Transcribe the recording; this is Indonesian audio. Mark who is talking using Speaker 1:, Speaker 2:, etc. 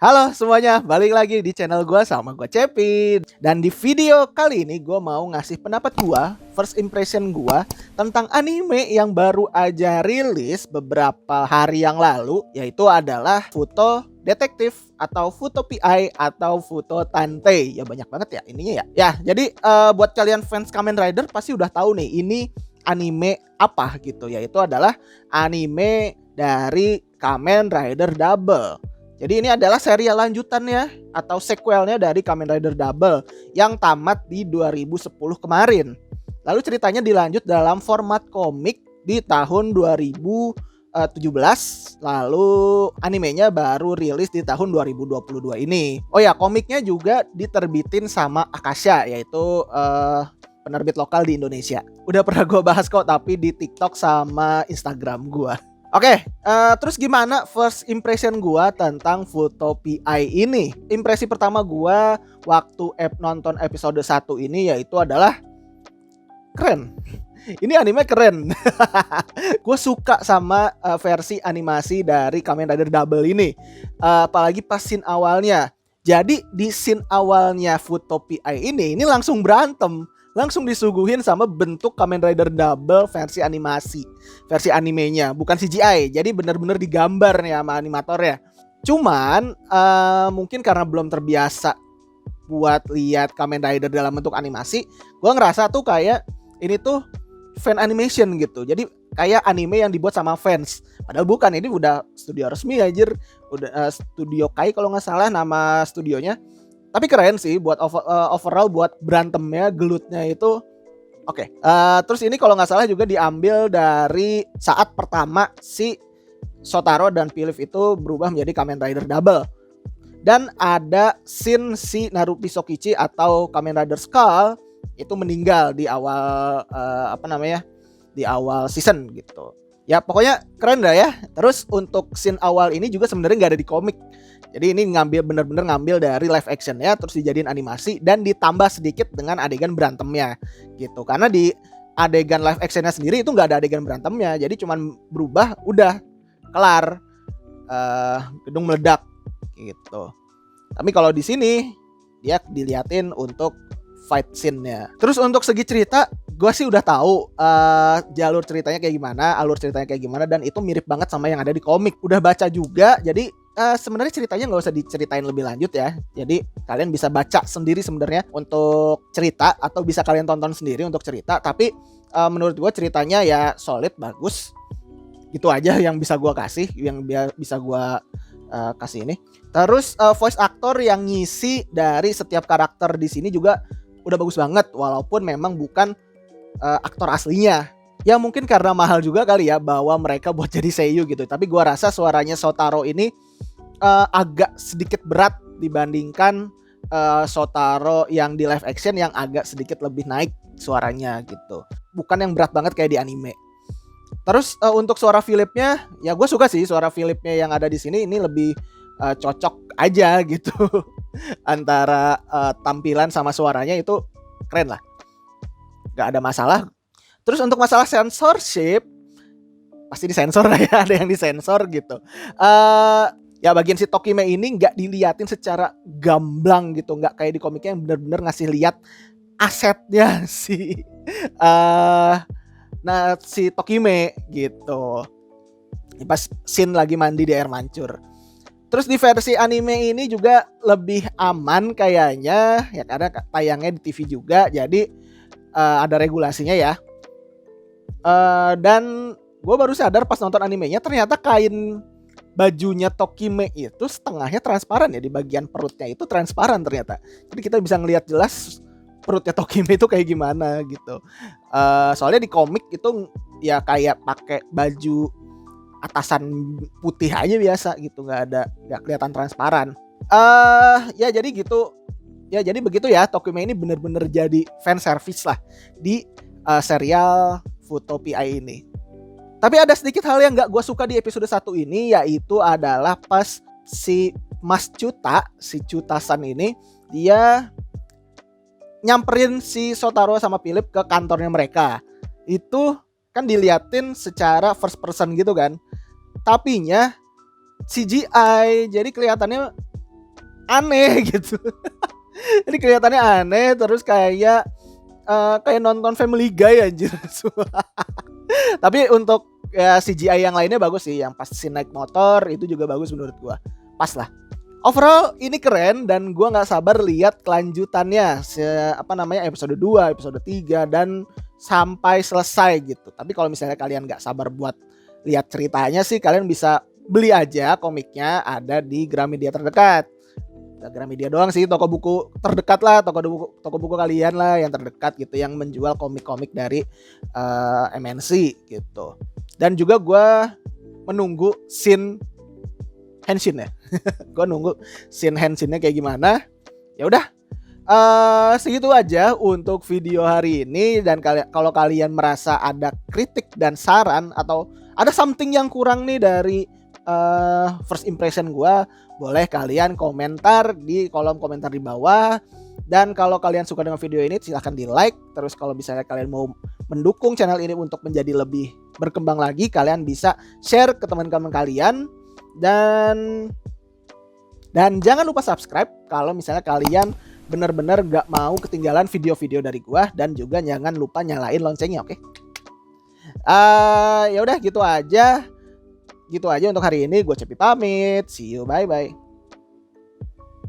Speaker 1: Halo semuanya, balik lagi di channel gue sama gue Cepin. Dan di video kali ini gue mau ngasih pendapat gue, first impression gue tentang anime yang baru aja rilis beberapa hari yang lalu, yaitu adalah Futo Detektif atau Futo PI atau Futo Tantei. Ya banyak banget ya ininya ya. Ya, jadi buat kalian fans Kamen Rider pasti udah tahu nih ini anime apa gitu, yaitu adalah anime dari Kamen Rider Double. Jadi ini adalah serial lanjutannya atau sequelnya dari Kamen Rider Double yang tamat di 2010 kemarin. Lalu ceritanya dilanjut dalam format komik di tahun 2017. Lalu animenya baru rilis di tahun 2022 ini. Oh ya, komiknya juga diterbitin sama Akasha, yaitu penerbit lokal di Indonesia. Udah pernah gue bahas kok, tapi di TikTok sama Instagram gue. Oke, terus gimana first impression gua tentang Futo PI ini? Impresi pertama gua waktu nonton episode 1 ini yaitu adalah keren. Ini anime keren. Gue suka sama versi animasi dari Kamen Rider Double ini. Apalagi pas scene awalnya. Jadi di scene awalnya Futo PI ini langsung berantem. Langsung disuguhin sama bentuk Kamen Rider Double versi animasi, versi animenya, bukan CGI. Jadi bener-bener digambar nih sama animatornya. Cuman mungkin karena belum terbiasa buat lihat Kamen Rider dalam bentuk animasi, gue ngerasa tuh kayak ini tuh fan animation gitu. Jadi kayak anime yang dibuat sama fans. Padahal bukan, ini udah studio resmi anjir. Udah Studio Kai kalau nggak salah nama studionya. Tapi keren sih buat overall buat berantemnya, gelutnya itu oke. Terus ini kalau nggak salah juga diambil dari saat pertama si Shotaro dan Philip itu berubah menjadi Kamen Rider Double. Dan ada scene si Naruto Sokichi atau Kamen Rider Skull itu meninggal di awal di awal season gitu. Ya pokoknya keren dah ya. Terus untuk scene awal ini juga sebenarnya nggak ada di komik. Jadi ini bener-bener ngambil dari live action ya, terus dijadiin animasi dan ditambah sedikit dengan adegan berantemnya gitu. Karena di adegan live actionnya sendiri itu nggak ada adegan berantemnya, jadi cuman berubah udah kelar, gedung meledak gitu. Tapi kalau di sini dia diliatin untuk fight scene-nya. Terus untuk segi cerita, gue sih udah tahu jalur ceritanya kayak gimana, alur ceritanya kayak gimana, dan itu mirip banget sama yang ada di komik. Udah baca juga, jadi sebenarnya ceritanya nggak usah diceritain lebih lanjut ya. Jadi kalian bisa baca sendiri sebenarnya untuk cerita, atau bisa kalian tonton sendiri untuk cerita. Tapi menurut gue ceritanya ya solid, bagus. Itu aja yang bisa gue kasih, yang bisa gue kasih ini. Terus voice actor yang ngisi dari setiap karakter di sini juga udah bagus banget, walaupun memang bukan aktor aslinya. Ya mungkin karena mahal juga kali ya bawa mereka buat jadi seiyuu gitu. Tapi gue rasa suaranya Shotaro ini agak sedikit berat dibandingkan Shotaro yang di live action yang agak sedikit lebih naik suaranya gitu. Bukan yang berat banget kayak di anime. Terus untuk suara Philipnya, ya gue suka sih suara Philipnya yang ada di sini. Ini lebih cocok aja gitu. Antara tampilan sama suaranya itu keren lah. Gak ada masalah. Terus untuk masalah censorship, pasti disensor lah ya, ada yang disensor gitu. Ya bagian si Tokime ini nggak diliatin secara gamblang gitu, nggak kayak di komiknya yang bener-bener ngasih lihat asetnya si si Tokime gitu. Pas scene lagi mandi di air mancur. Terus di versi anime ini juga lebih aman kayaknya ya, karena tayangnya di TV juga, jadi ada regulasinya ya. Dan gue baru sadar pas nonton animenya ternyata kain bajunya Tokime itu setengahnya transparan ya, di bagian perutnya itu transparan ternyata. Jadi kita bisa ngelihat jelas perutnya Tokime itu kayak gimana gitu. Soalnya di komik itu ya kayak pakai baju atasan putih aja biasa gitu, nggak kelihatan transparan. Ya jadi gitu. Ya jadi begitu ya, Tokime ini bener-bener jadi fan service lah di serial Futo PI ini. Tapi ada sedikit hal yang gak gue suka di episode 1 ini, yaitu adalah pas si Mas Cuta, si Cutasan ini, dia nyamperin si Shotaro sama Philip ke kantornya mereka. Itu kan diliatin secara first person gitu kan. Tapinya CGI, jadi kelihatannya aneh gitu. Ini kelihatannya aneh terus kayak nonton Family Guy anjir. Tapi untuk ya CGI yang lainnya bagus sih. Yang pas scene naik motor itu juga bagus menurut gua. Pas lah. Overall ini keren dan gua nggak sabar lihat kelanjutannya episode 2, episode 3 dan sampai selesai gitu. Tapi kalau misalnya kalian nggak sabar buat lihat ceritanya sih, kalian bisa beli aja komiknya, ada di Gramedia terdekat. Gramedia doang sih, toko buku terdekat lah, toko buku kalian lah yang terdekat gitu, yang menjual komik-komik dari MNC gitu. Dan juga gue menunggu scene henshin ya. Gue nunggu scene henshinnya kayak gimana. Ya udah, segitu aja untuk video hari ini. Dan kalau kalian merasa ada kritik dan saran atau ada something yang kurang nih dari first impression gue, boleh kalian komentar di kolom komentar di bawah. Dan kalau kalian suka dengan video ini silahkan di like. Terus kalau misalnya kalian mau mendukung channel ini untuk menjadi lebih berkembang lagi, kalian bisa share ke teman-teman kalian. Dan jangan lupa subscribe kalau misalnya kalian benar-benar gak mau ketinggalan video-video dari gua. Dan juga jangan lupa nyalain loncengnya, oke? Ya udah gitu aja untuk hari ini. Gue Cepi pamit. See you, bye bye.